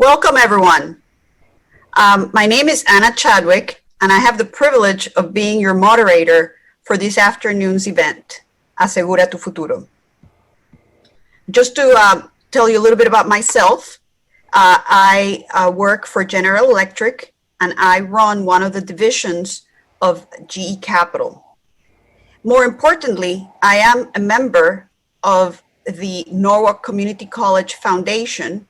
Welcome, everyone. My name is Anna Chadwick, and I have the privilege of being your moderator for this afternoon's event, Asegura Tu Futuro. Just to tell you a little bit about myself, I work for General Electric, and I run one of the divisions of GE Capital. More importantly, I am a member of the Norwalk Community College Foundation,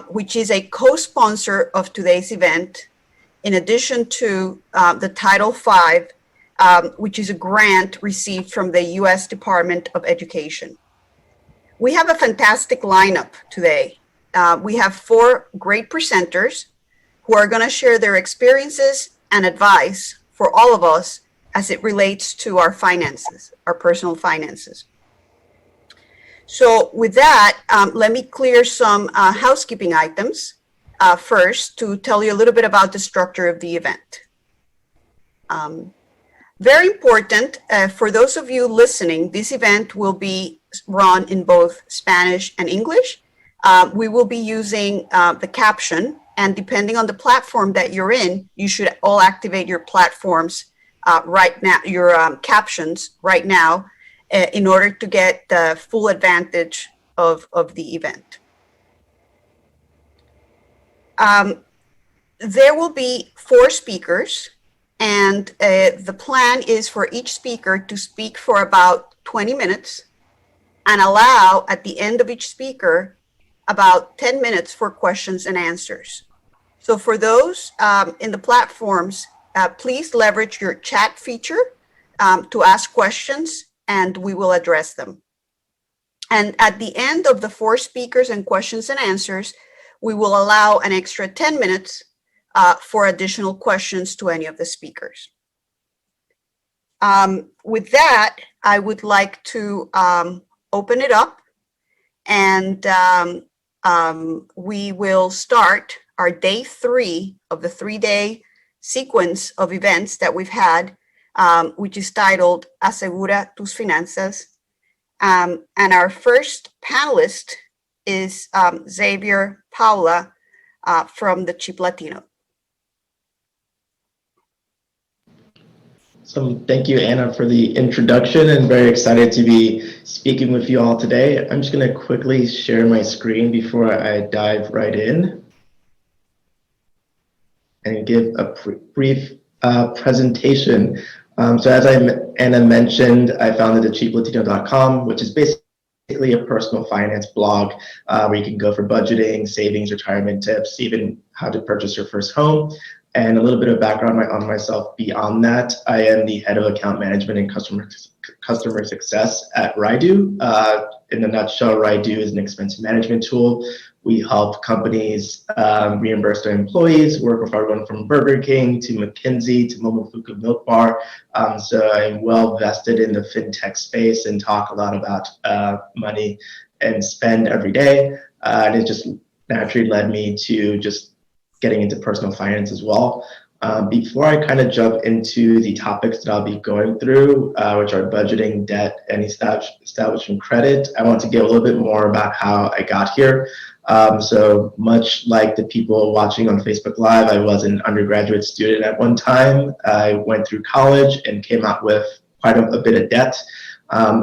which is a co-sponsor of today's event, in addition to the Title V, which is a grant received from the U.S. Department of Education. We have a fantastic lineup today. We have 4 great presenters who are going to share their experiences and advice for all of us as it relates to our finances, our personal finances. So with that, let me clear some housekeeping items first to tell you a little bit about the structure of the event. Very important, for those of you listening, this event will be run in both Spanish and English. We will be using the caption, and depending on the platform that you're in, you should all activate your platforms right now, your captions right now, in order to get the full advantage of the event. There will be 4 speakers, and the plan is for each speaker to speak for about 20 minutes and allow at the end of each speaker about 10 minutes for questions and answers. So for those in the platforms, please leverage your chat feature to ask questions, and we will address them. And at the end of the 4 speakers and questions and answers, we will allow an extra 10 minutes for additional questions to any of the speakers. With that, I would like to open it up, and we will start our day 3 of the 3-day sequence of events that we've had, which is titled Asegura Tus Finanzas. And our first panelist is Xavier, Paula from the Chip Latino. So thank you, Anna, for the introduction, and very excited to be speaking with you all today. I'm just going to quickly share my screen before I dive right in and give a brief presentation. So as Anna mentioned, I founded the cheaplatino.com, which is basically a personal finance blog where you can go for budgeting, savings, retirement tips, even how to purchase your first home. And a little bit of background on myself beyond that. I am the head of account management and customer success at Raidu. In a nutshell, Raidu is an expense management tool. We help companies reimburse their employees, work with everyone from Burger King to McKinsey to Momofuku Milk Bar. So I'm well vested in the fintech space and talk a lot about money and spend every day. And it just naturally led me to just getting into personal finance as well. Before I kind of jump into the topics that I'll be going through, which are budgeting, debt, and establishing credit, I want to give a little bit more about how I got here. So much like the people watching on Facebook Live, I was an undergraduate student at one time. I went through college and came out with quite a bit of debt. A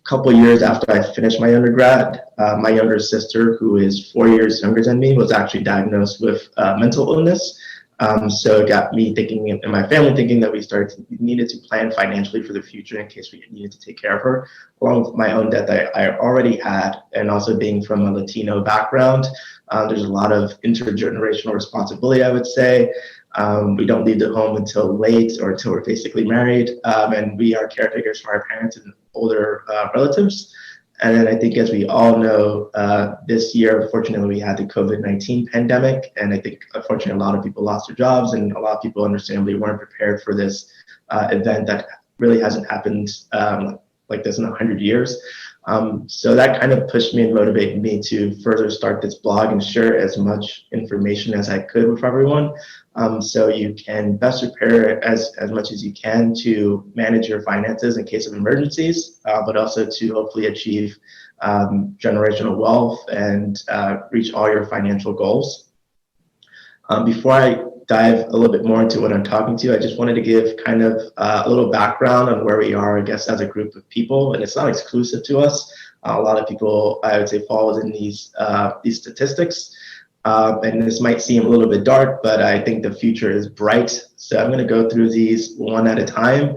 couple of years after I finished my undergrad, my younger sister, who is 4 years younger than me, was actually diagnosed with mental illness. So it got me thinking, and my family thinking, that we needed to plan financially for the future in case we needed to take care of her, along with my own debt that I already had, and also being from a Latino background. There's a lot of intergenerational responsibility, I would say. We don't leave the home until late or until we're basically married, and we are caretakers for our parents and older relatives. And then I think, as we all know, this year, unfortunately, we had the COVID-19 pandemic, and I think, unfortunately, a lot of people lost their jobs, and a lot of people understandably weren't prepared for this event that really hasn't happened like this in 100 years. So that kind of pushed me and motivated me to further start this blog and share as much information as I could with everyone, so you can best prepare as much as you can to manage your finances in case of emergencies, but also to hopefully achieve generational wealth and reach all your financial goals. Before I dive a little bit more into what I'm talking to, I just wanted to give kind of a little background on where we are, I guess, as a group of people, and it's not exclusive to us. A lot of people, I would say, fall within these statistics. And this might seem a little bit dark, but I think the future is bright. So I'm going to go through these one at a time.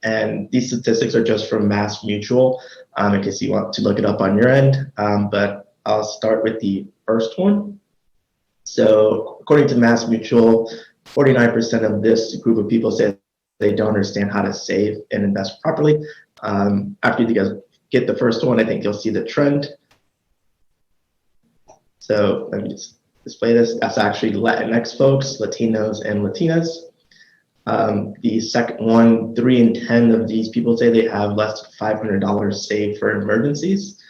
And these statistics are just from Mass Mutual, in case you want to look it up on your end. But I'll start with the first one. So according to Mass Mutual, 49% of this group of people say they don't understand how to save and invest properly. After you guys get the first one, I think you'll see the trend. So let me just display this. That's actually Latinx folks, Latinos, and Latinas. The second one, 3 in 10 of these people say they have less than $500 saved for emergencies.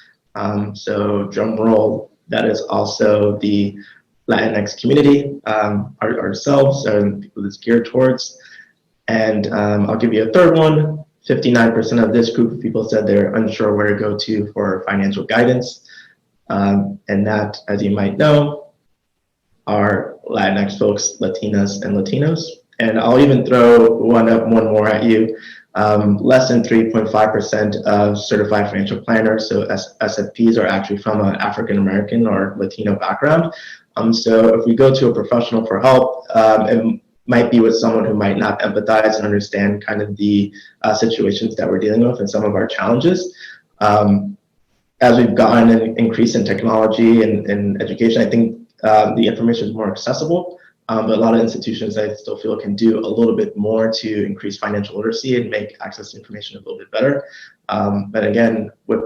So drum roll, that is also the Latinx community, ourselves, and people it's geared towards. And I'll give you a third one. 59% of this group of people said they're unsure where to go to for financial guidance. And that, as you might know, are Latinx folks, Latinas, and Latinos. And I'll even throw one more at you. Less than 3.5% of certified financial planners, so SFPs, are actually from an African American or Latino background. So if we go to a professional for help, it might be with someone who might not empathize and understand kind of the situations that we're dealing with and some of our challenges. As we've gotten an increase in technology and education, I think the information is more accessible. But a lot of institutions, I still feel, can do a little bit more to increase financial literacy and make access to information a little bit better. But again, with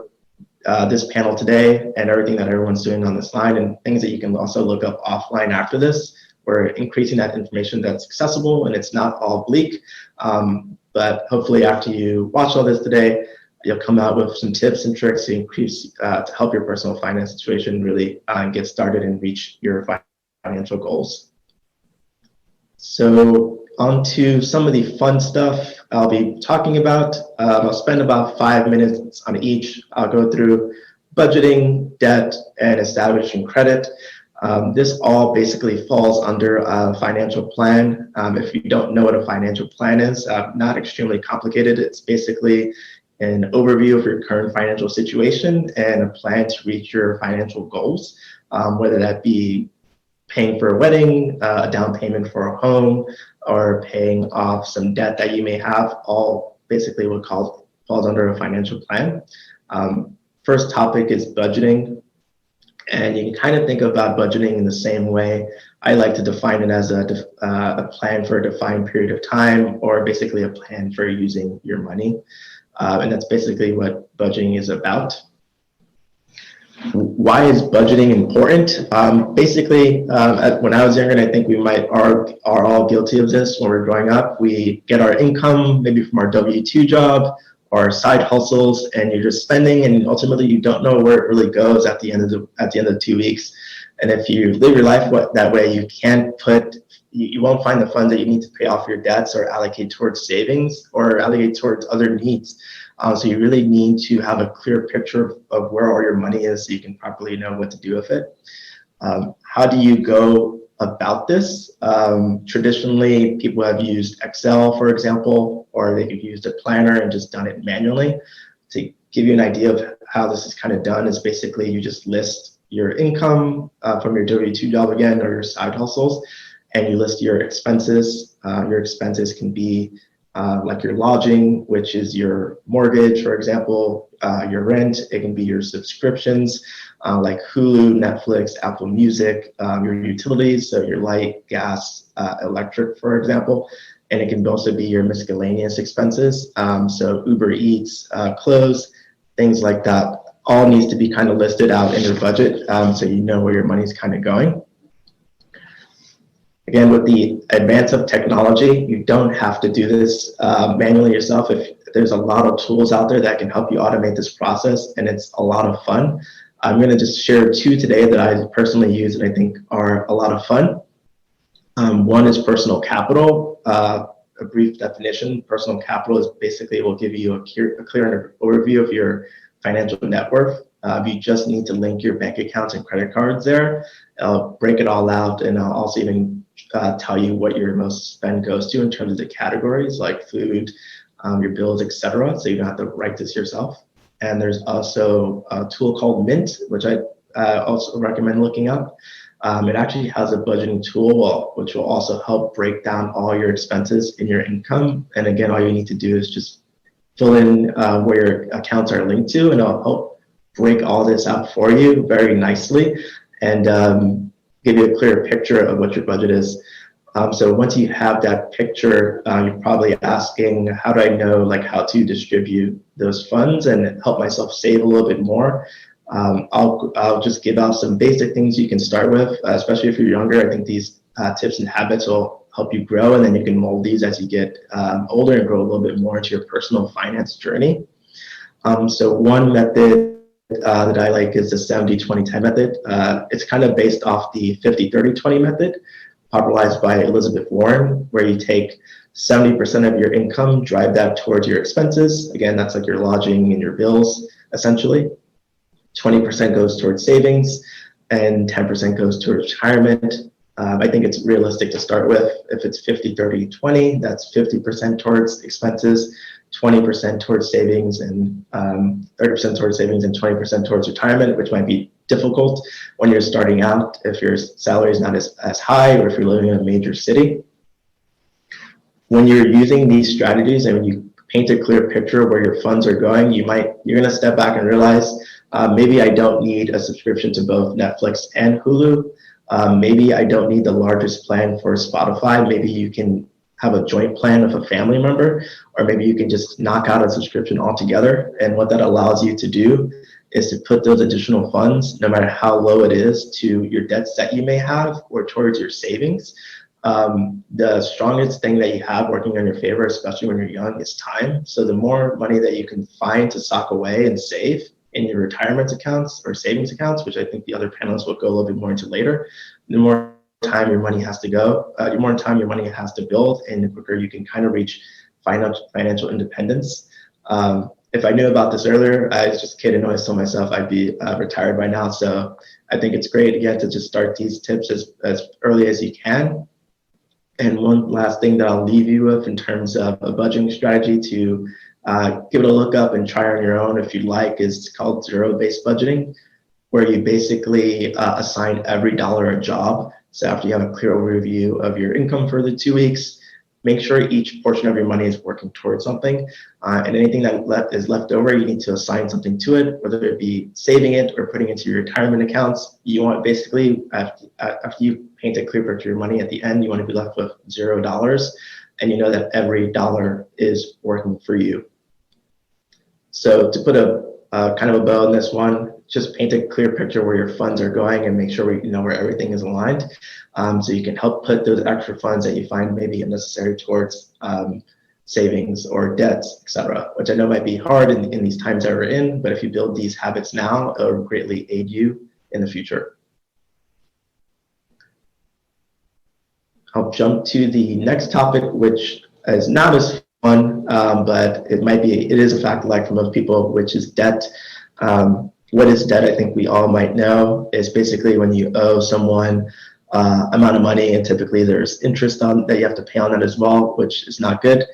this panel today and everything that everyone's doing on this line and things that you can also look up offline after this, we're increasing that information that's accessible and it's not all bleak. But hopefully after you watch all this today, you'll come out with some tips and tricks to increase, to help your personal finance situation really get started and reach your financial goals. So on to some of the fun stuff I'll be talking about. I'll spend about 5 minutes on each. I'll go through budgeting, debt, and establishing credit. This all basically falls under a financial plan. If you don't know what a financial plan is, not extremely complicated. It's basically an overview of your current financial situation and a plan to reach your financial goals, whether that be paying for a wedding, a down payment for a home, or paying off some debt that you may have, all basically what falls under a financial plan. First topic is budgeting. And you can kind of think about budgeting in the same way. I like to define it as a plan for a defined period of time, or basically a plan for using your money. And that's basically what budgeting is about. Why is budgeting important? Basically, when I was younger, and I think we are all guilty of this when we're growing up, we get our income maybe from our W-2 job or side hustles, and you're just spending, and ultimately you don't know where it really goes at the end of the 2 weeks. And if you live your life that way, you won't find the funds that you need to pay off your debts or allocate towards savings or allocate towards other needs. So you really need to have a clear picture of where all your money is so you can properly know what to do with it. How do you go about this? Traditionally, people have used Excel, for example, or they could use a planner and just done it manually. To give you an idea of how this is kind of done is basically you just list your income from your W-2 job again, or your side hustles, and you list your expenses. Your expenses can be like your lodging, which is your mortgage, for example, your rent. It can be your subscriptions, like Hulu, Netflix, Apple Music, your utilities, so your light, gas, electric, for example. And it can also be your miscellaneous expenses, so Uber Eats, clothes, things like that. All needs to be kind of listed out in your budget, so you know where your money's kind of going. Again, with the advance of technology, you don't have to do this manually yourself. If there's a lot of tools out there that can help you automate this process, and it's a lot of fun. I'm going to just share 2 today that I personally use and I think are a lot of fun. One is personal capital. A brief definition: personal capital is basically will give you a clear overview of your financial net worth. You just need to link your bank accounts and credit cards there. I'll break it all out, and I'll also even tell you what your most spend goes to in terms of the categories like food, your bills, etc. So you don't have to write this yourself. And there's also a tool called Mint, which I also recommend looking up. It actually has a budgeting tool, which will also help break down all your expenses in your income. And again, all you need to do is just fill in where your accounts are linked to, and it'll help break all this out for you very nicely and give you a clear picture of what your budget is. So once you have that picture, you're probably asking, how do I know how to distribute those funds and help myself save a little bit more? I'll just give out some basic things you can start with, especially if you're younger. I think these tips and habits will help you grow, and then you can mold these as you get older and grow a little bit more into your personal finance journey. So one method that I like is the 70-20-10 method. It's kind of based off the 50-30-20 method, popularized by Elizabeth Warren, where you take 70% of your income, drive that towards your expenses. Again, that's like your lodging and your bills, essentially. 20% goes towards savings, and 10% goes towards retirement. I think it's realistic to start with. If it's 50-30-20, that's 50% towards expenses, 20% towards savings, and 30% towards savings, and 20% towards retirement, which might be difficult when you're starting out if your salary is not as high, or if you're living in a major city. When you're using these strategies and when you paint a clear picture of where your funds are going, you're going to step back and realize maybe I don't need a subscription to both Netflix and Hulu. Maybe I don't need the largest plan for Spotify. Maybe you can have a joint plan with a family member, or maybe you can just knock out a subscription altogether. And what that allows you to do is to put those additional funds, no matter how low it is, to your debts that you may have or towards your savings. The strongest thing that you have working in your favor, especially when you're young, is time. So the more money that you can find to sock away and save in your retirement accounts or savings accounts, which I think the other panelists will go a little bit more into later, the more time your money has to go, the more time your money has to build, and the quicker you can kind of reach financial independence. If I knew about this earlier, I was just kidding. I always told myself I'd be retired by now. So I think it's great, again, to just start these tips as early as you can. And one last thing that I'll leave you with in terms of a budgeting strategy to give it a look up and try on your own if you'd like is called zero-based budgeting, where you basically assign every dollar a job. So after you have a clear overview of your income for the 2 weeks, make sure each portion of your money is working towards something. And anything that is left over, you need to assign something to it, whether it be saving it or putting it into your retirement accounts. You want basically, after you paint a clear picture of your money, at the end, you want to be left with $0. And you know that every dollar is working for you. So to put a kind of a bow on this one, just paint a clear picture where your funds are going and make sure you know where everything is aligned. So you can help put those extra funds that you find maybe unnecessary towards savings or debts, etc., which I know might be hard in these times that we're in, but if you build these habits now, it will greatly aid you in the future. I'll jump to the next topic, which is not as fun, but it is a fact like for most people, which is debt. What is debt? I think we all might know is basically when you owe someone amount of money, and typically there's interest on that you have to pay on that as well, which is not good.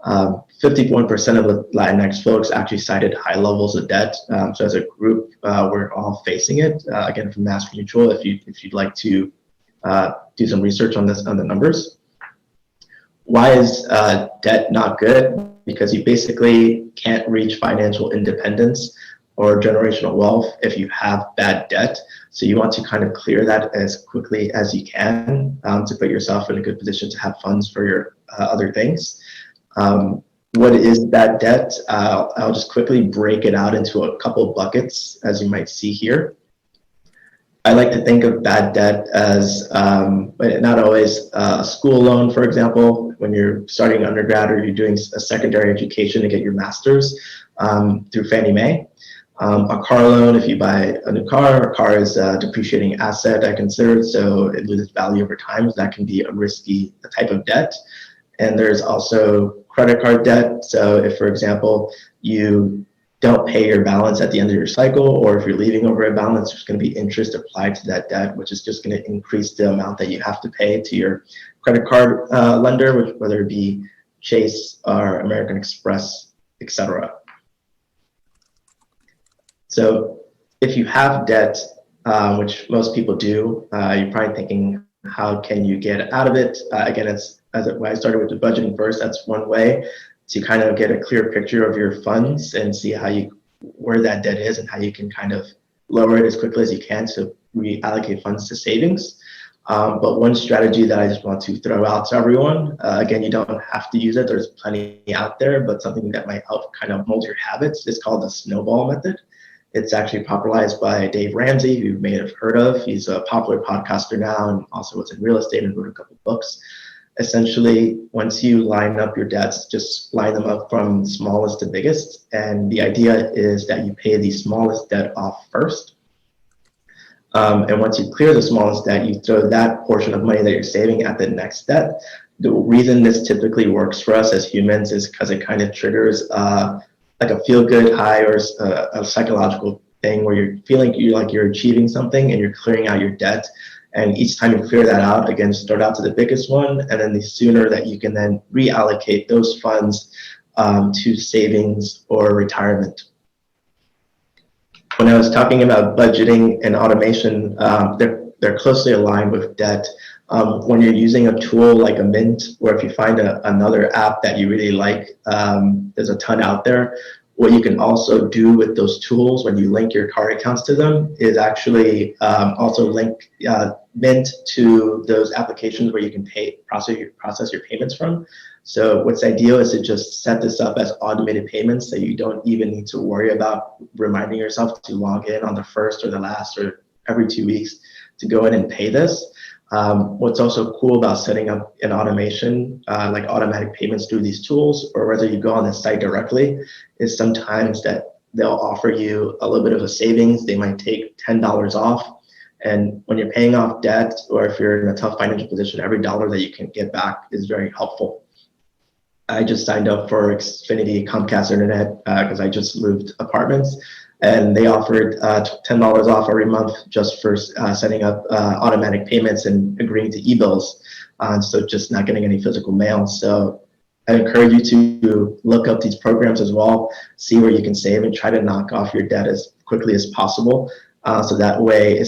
51% of the Latinx folks actually cited high levels of debt. So as a group, we're all facing it. Again, from Mass Mutual, if you'd like to do some research on this, on the numbers. Why is debt not good? Because you basically can't reach financial independence or generational wealth if you have bad debt. So you want to kind of clear that as quickly as you can to put yourself in a good position to have funds for your other things. What is bad debt? I'll just quickly break it out into a couple buckets, as you might see here. I like to think of bad debt as not always a school loan, for example, when you're starting undergrad or you're doing a secondary education to get your master's through Fannie Mae. A car loan, if you buy a new car, a car is a depreciating asset, I consider, so it loses value over time. So that can be a risky type of debt. And there's also credit card debt. So if, for example, you don't pay your balance at the end of your cycle, or if you're leaving over a balance, there's going to be interest applied to that debt, which is just going to increase the amount that you have to pay to your credit card lender, whether it be Chase or American Express, etc. So if you have debt, which most people do, you're probably thinking, how can you get out of it? Again, when I started with the budgeting first, that's one way to kind of get a clear picture of your funds and see where that debt is and how you can kind of lower it as quickly as you can to reallocate funds to savings. But one strategy that I just want to throw out to everyone, again, you don't have to use it. There's plenty out there, but something that might help kind of mold your habits is called the snowball method. It's actually popularized by Dave Ramsey, who you may have heard of. He's a popular podcaster now and also was in real estate and wrote a couple books. Essentially, once you line up your debts, just line them up from smallest to biggest. And the idea is that you pay the smallest debt off first. And once you clear the smallest debt, you throw that portion of money that you're saving at the next debt. The reason this typically works for us as humans is because it kind of triggers like a feel-good high or a psychological thing where you're feeling you're achieving something and you're clearing out your debt. And each time you clear that out, again, start out to the biggest one, and then the sooner that you can then reallocate those funds to savings or retirement. When I was talking about budgeting and automation, they're closely aligned with debt. When you're using a tool like a Mint, or if you find another app that you really like, there's a ton out there. What you can also do with those tools when you link your card accounts to them is actually also link Mint to those applications where you can process your payments from. So what's ideal is to just set this up as automated payments so you don't even need to worry about reminding yourself to log in on the first or the last or every 2 weeks to go in and pay this. What's also cool about setting up an automation, like automatic payments through these tools, or whether you go on the site directly, is sometimes that they'll offer you a little bit of a savings. They might take $10 off. And when you're paying off debt, or if you're in a tough financial position, every dollar that you can get back is very helpful. I just signed up for Xfinity Comcast Internet because I just moved apartments. And they offered $10 off every month just for setting up automatic payments and agreeing to e-bills. So just not getting any physical mail. So I encourage you to look up these programs as well, see where you can save and try to knock off your debt as quickly as possible. So that way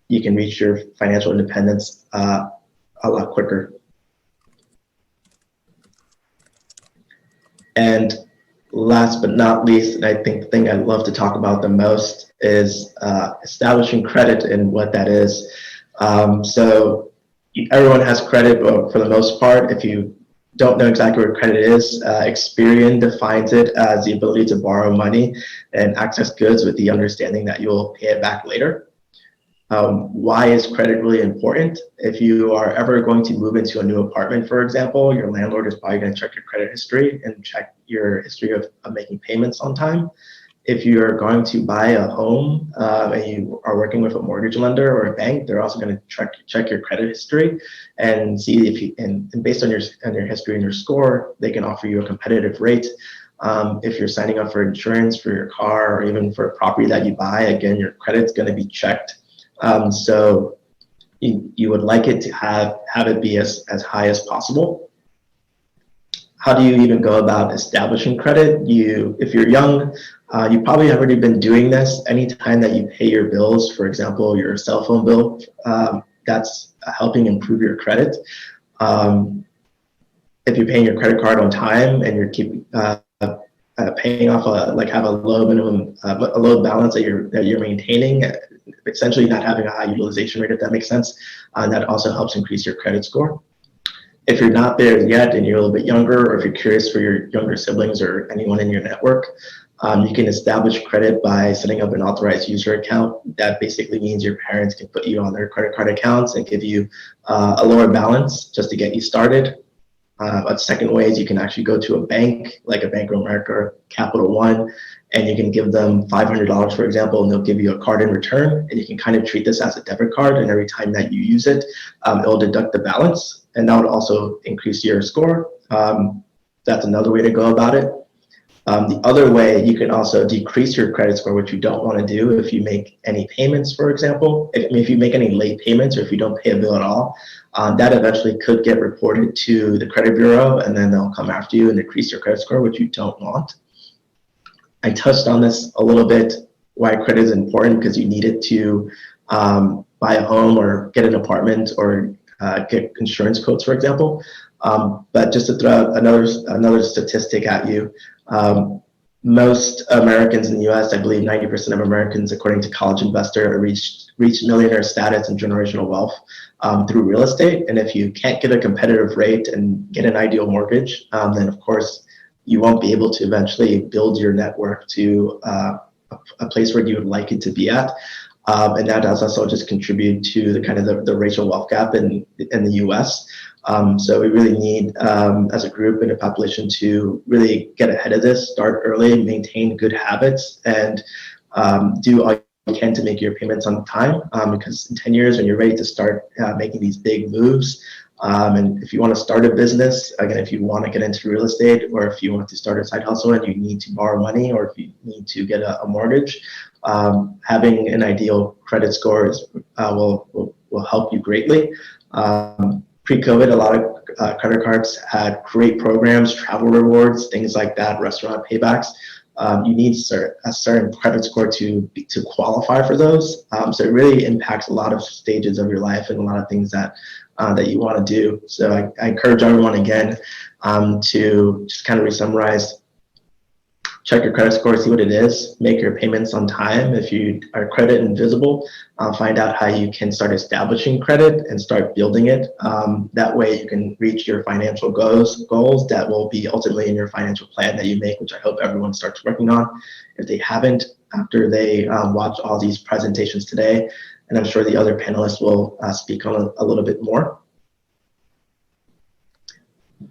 you can reach your financial independence a lot quicker. And last but not least, and I think the thing I love to talk about the most is establishing credit and what that is. So everyone has credit, but for the most part, if you don't know exactly what credit is, Experian defines it as the ability to borrow money and access goods with the understanding that you'll pay it back later. Why is credit really important? If you are ever going to move into a new apartment, for example, your landlord is probably going to check your credit history and check your history of making payments on time. If you're going to buy a home and you are working with a mortgage lender or a bank, they're also going to check your credit history and see if you, and based on your history and your score, they can offer you a competitive rate. If you're signing up for insurance for your car or even for a property that you buy, again, your credit's going to be checked. So you would like it to have it be as high as possible. How do you even go about establishing credit? If you're young, you probably have already been doing this. Anytime that you pay your bills, for example, your cell phone bill, that's helping improve your credit. If you're paying your credit card on time and you're keeping paying off have a low balance that you're maintaining, essentially not having a high utilization rate, if that makes sense, that also helps increase your credit score. If you're not there yet and you're a little bit younger, or if you're curious for your younger siblings or anyone in your network, you can establish credit by setting up an authorized user account. That basically means your parents can put you on their credit card accounts and give you a lower balance just to get you started. A second way is you can actually go to a bank, like a Bank of America, Capital One, and you can give them $500, for example, and they'll give you a card in return. And you can kind of treat this as a debit card, and every time that you use it, it'll deduct the balance, and that would also increase your score. That's another way to go about it. The other way, you can also decrease your credit score, which you don't want to do if you make any payments, for example. If you make any late payments or if you don't pay a bill at all, that eventually could get reported to the credit bureau, and then they'll come after you and decrease your credit score, which you don't want. I touched on this a little bit, why credit is important, because you need it to buy a home or get an apartment or get insurance quotes, for example. But just to throw out another statistic at you, most Americans in the U.S., I believe 90% of Americans, according to College Investor, reach millionaire status and generational wealth through real estate. And if you can't get a competitive rate and get an ideal mortgage, then of course you won't be able to eventually build your network to a place where you would like it to be at. And that does also just contribute to the kind of the racial wealth gap in the U.S. So we really need, as a group and a population, to really get ahead of this, start early, maintain good habits, and do all you can to make your payments on time. Because in 10 years, when you're ready to start making these big moves, and if you want to start a business, again, if you want to get into real estate, or if you want to start a side hustle and you need to borrow money, or if you need to get a mortgage, having an ideal credit score will help you greatly. Pre-COVID, a lot of credit cards had great programs, travel rewards, things like that, restaurant paybacks. You need a certain credit score to qualify for those. So it really impacts a lot of stages of your life and a lot of things that you want to do. So I encourage everyone again to just kind of re-summarize. Check your credit score, see what it is, make your payments on time. If you are credit invisible, find out how you can start establishing credit and start building it. That way you can reach your financial goals that will be ultimately in your financial plan that you make, which I hope everyone starts working on. If they haven't, after they watch all these presentations today, and I'm sure the other panelists will speak on a little bit more.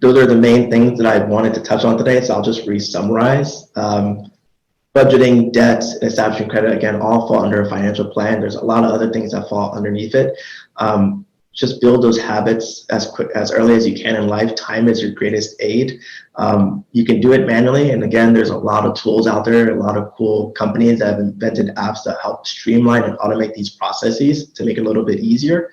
Those are the main things that I wanted to touch on today, so I'll just re-summarize. Budgeting, debt, and establishing credit, again, all fall under a financial plan. There's a lot of other things that fall underneath it. Just build those habits as early as you can in life. Time is your greatest aid. You can do it manually, and again, there's a lot of tools out there, a lot of cool companies that have invented apps that help streamline and automate these processes to make it a little bit easier.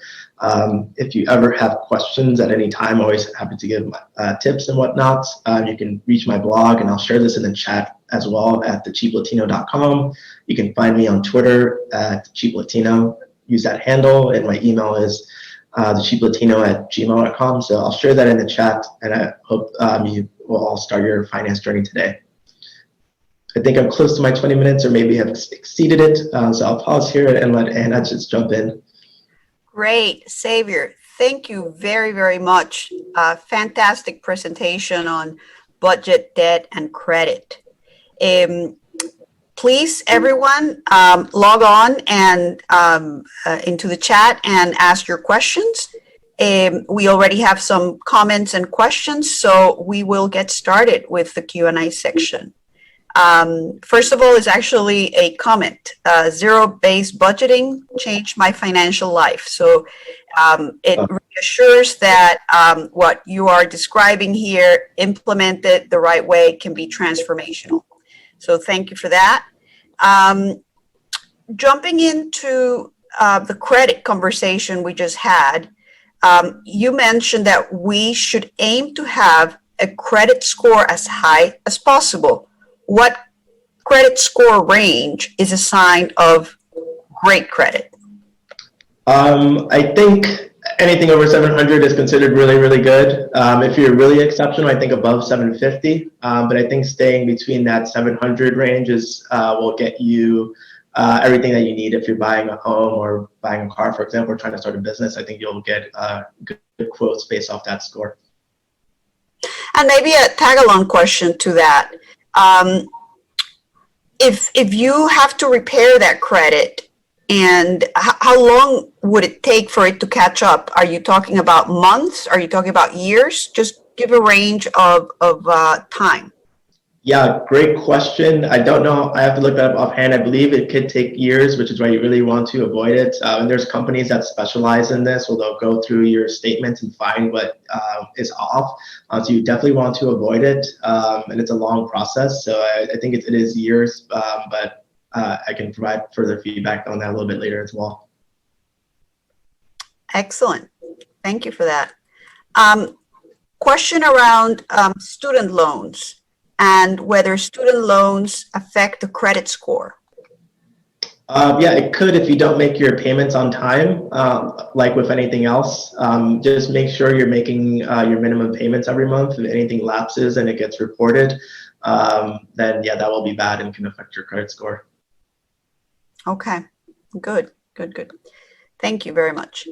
If you ever have questions at any time, I'm always happy to give tips and whatnot. You can reach my blog, and I'll share this in the chat as well at thecheaplatino.com. You can find me on Twitter at cheaplatino. Use that handle, and my email is thecheaplatino@gmail.com. So I'll share that in the chat, and I hope you will all start your finance journey today. I think I'm close to my 20 minutes, or maybe have exceeded it. So I'll pause here and let Anna just jump in. Great, Xavier. Thank you very, very much. Fantastic presentation on budget, debt, and credit. Please, everyone, log on and into the chat and ask your questions. We already have some comments and questions, so we will get started with the Q&A section. First of all, is actually a comment. Zero-based budgeting changed my financial life. So it reassures that what you are describing here, implemented the right way, can be transformational. So thank you for that. Jumping into the credit conversation we just had, you mentioned that we should aim to have a credit score as high as possible. What credit score range is a sign of great credit? I think anything over 700 is considered really, really good. If you're really exceptional, I think above 750. But I think staying between that 700 range will get you everything that you need. If you're buying a home or buying a car, for example, or trying to start a business, I think you'll get good quotes based off that score. And maybe a tag-along question to that. If you have to repair that credit, and how long would it take for it to catch up? Are you talking about months? Are you talking about years? Just give a range of time. Yeah, great question. I don't know. I have to look that up offhand. I believe it could take years, which is why you really want to avoid it. And there's companies that specialize in this, where they'll go through your statements and find what is off. So you definitely want to avoid it. And it's a long process. So I think it is years, but I can provide further feedback on that a little bit later as well. Excellent. Thank you for that. Question around student loans and whether student loans affect the credit score. Yeah, it could if you don't make your payments on time, like with anything else. Just make sure you're making your minimum payments every month. If anything lapses and it gets reported, then yeah, that will be bad and can affect your credit score. Okay, good. Thank you very much.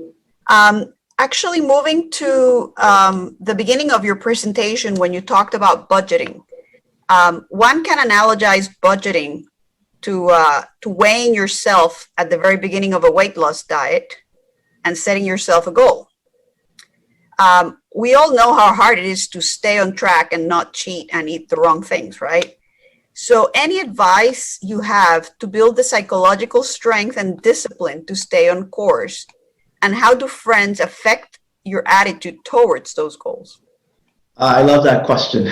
Actually, moving to the beginning of your presentation when you talked about budgeting, one can analogize budgeting to weighing yourself at the very beginning of a weight loss diet and setting yourself a goal. We all know how hard it is to stay on track and not cheat and eat the wrong things, right? So any advice you have to build the psychological strength and discipline to stay on course? And how do friends affect your attitude towards those goals? I love that question.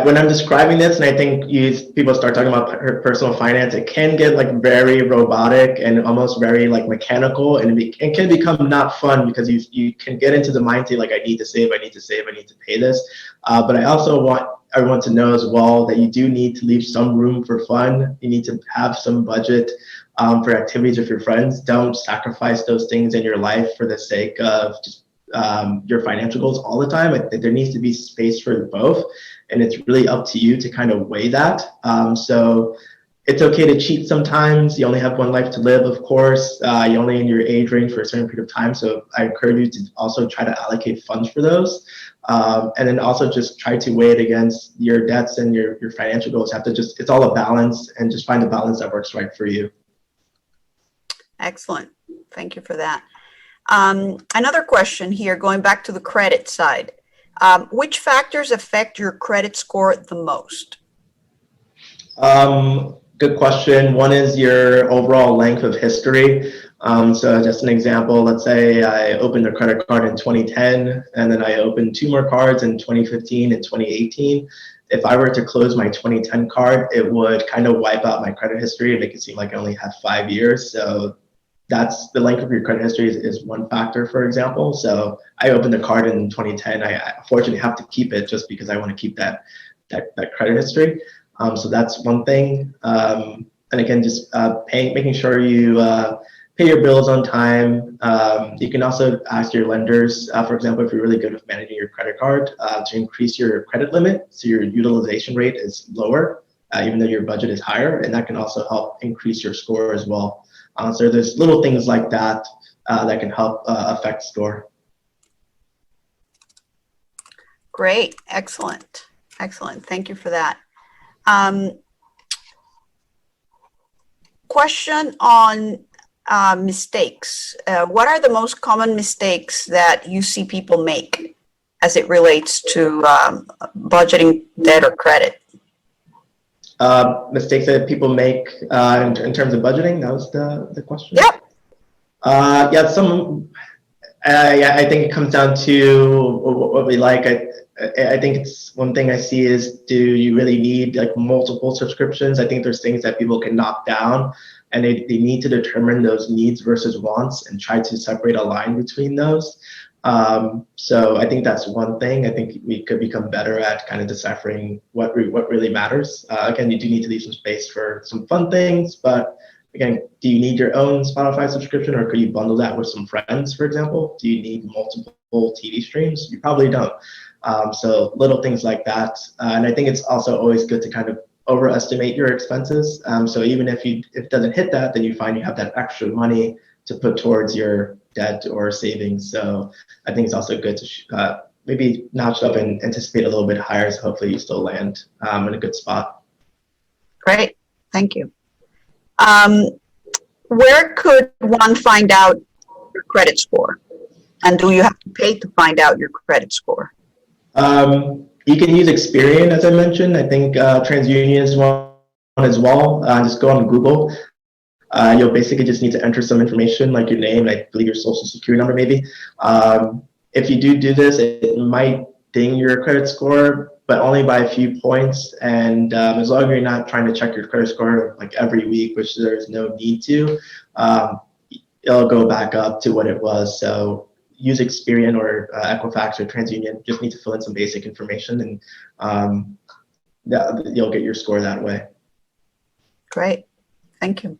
When I'm describing this, and I think people start talking about personal finance, it can get like very robotic and almost very like mechanical, and it can become not fun because you can get into the mindset like I need to save, I need to pay this. But I also want everyone to know as well that you do need to leave some room for fun. You need to have some budget for activities with your friends. Don't sacrifice those things in your life for the sake of just your financial goals all the time. There needs to be space for both, and it's really up to you to kind of weigh that. So it's okay to cheat sometimes. You only have one life to live, of course. You're only in your age range for a certain period of time. So I encourage you to also try to allocate funds for those. And then also just try to weigh it against your debts and your financial goals. It's all a balance, and just find a balance that works right for you. Excellent. Thank you for that. Another question here, going back to the credit side. Which factors affect your credit score the most? Good question. One is your overall length of history. So just an example, let's say I opened a credit card in 2010, and then I opened 2 more cards in 2015 and 2018. If I were to close my 2010 card, it would kind of wipe out my credit history and make it seem like I only have 5 years. So that's the length of your credit history is one factor, for example. So I opened a card in 2010. I unfortunately have to keep it just because I want to keep that credit history. So that's one thing. And again, just making sure you pay your bills on time. You can also ask your lenders, for example, if you're really good with managing your credit card, to increase your credit limit so your utilization rate is lower, even though your budget is higher, and that can also help increase your score as well. So there's little things like that that can help affect score. Great, excellent. Thank you for that. Question on mistakes. What are the most common mistakes that you see people make as it relates to budgeting, debt, or credit? Mistakes that people make in terms of budgeting, that was the question? Yep. I think it comes down to what we like. I think it's one thing I see is, do you really need like multiple subscriptions? I think there's things that people can knock down, and they need to determine those needs versus wants and try to separate a line between those. So I think that's one thing. I think we could become better at kind of deciphering what really matters. Again, you do need to leave some space for some fun things, but again, do you need your own Spotify subscription, or could you bundle that with some friends, for example? Do you need multiple TV streams? You probably don't. So little things like that. And I think it's also always good to kind of overestimate your expenses. So even if it doesn't hit that, then you find you have that extra money to put towards your debt or savings. So I think it's also good to maybe notch up and anticipate a little bit higher, so hopefully you still land in a good spot. Great, thank you. Where could one find out your credit score? And do you have to pay to find out your credit score? You can use Experian, as I mentioned. I think TransUnion is one as well. Just go on Google. You'll basically just need to enter some information like your name, I believe your social security number maybe. If you do this, it might ding your credit score, but only by a few points. And as long as you're not trying to check your credit score like every week, which there's no need to, it'll go back up to what it was. So use Experian or Equifax or TransUnion. Just need to fill in some basic information, and you'll get your score that way. Great, thank you.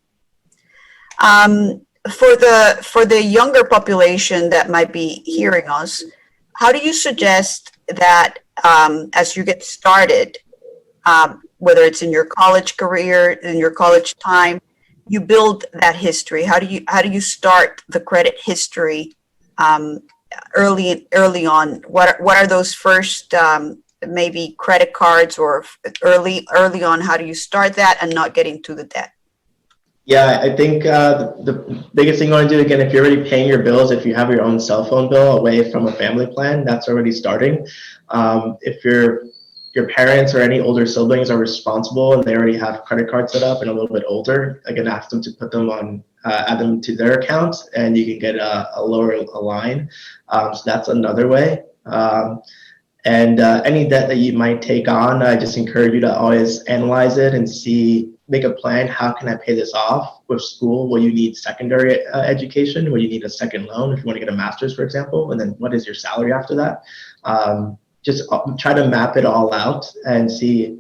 For the younger population that might be hearing us, how do you suggest that as you get started, whether it's in your college career, in your college time, you build that history? How do you start the credit history early on? What are those first maybe credit cards, or early on? How do you start that and not get into the debt? Yeah, I think the biggest thing you want to do, again, if you're already paying your bills, if you have your own cell phone bill away from a family plan, that's already starting. If your parents or any older siblings are responsible and they already have credit cards set up and a little bit older, again, ask them to put them on, add them to their accounts, and you can get a lower line. So that's another way. And any debt that you might take on, I just encourage you to always analyze it and make a plan. How can I pay this off? With school, will you need secondary education? Will you need a second loan if you want to get a master's, for example? And then what is your salary after that? Just try to map it all out and see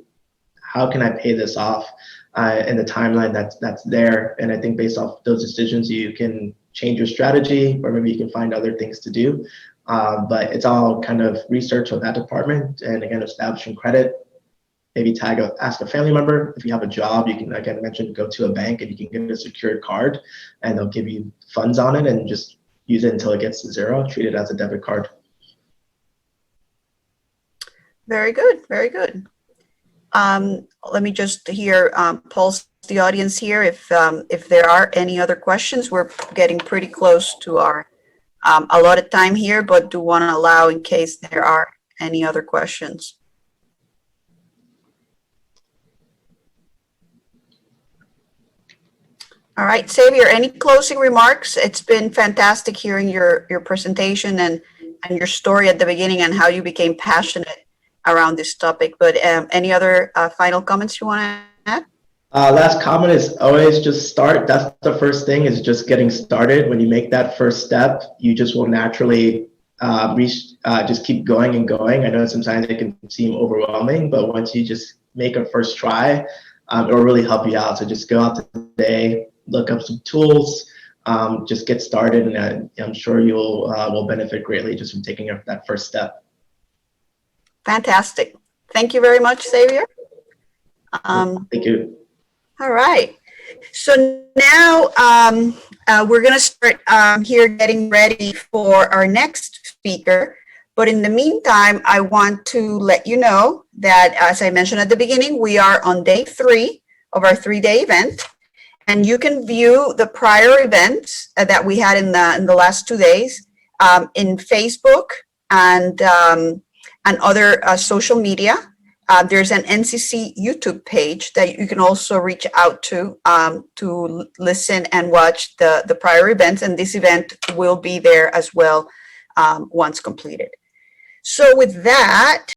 how can I pay this off in the timeline that's there. And I think based off those decisions, you can change your strategy, or maybe you can find other things to do. But it's all kind of research on that department, and again, establishing credit. Maybe ask a family member. If you have a job, you can, again, go to a bank and you can get a secured card, and they'll give you funds on it, and just use it until it gets to zero. Treat it as a debit card. Very good, very good. Let me just pulse the audience here. If there are any other questions, we're getting pretty close to our allotted time here, but do want to allow in case there are any other questions. All right, Xavier, any closing remarks? It's been fantastic hearing your presentation and your story at the beginning and how you became passionate around this topic. But any other final comments you want to add? Last comment is always just start. That's the first thing, is just getting started. When you make that first step, you just will naturally just keep going and going. I know sometimes it can seem overwhelming, but once you just make a first try, it will really help you out. So just go out today, look up some tools, just get started, and I'm sure you'll will benefit greatly just from taking that first step. Fantastic. Thank you very much, Xavier. Thank you. All right. So now we're going to start here getting ready for our next speaker. But in the meantime, I want to let you know that, as I mentioned at the beginning, we are on day 3 of our 3-day event. And you can view the prior events that we had in the last 2 days in Facebook and other social media. There's an NCC YouTube page that you can also reach out to listen and watch the prior events, and this event will be there as well once completed. So with that,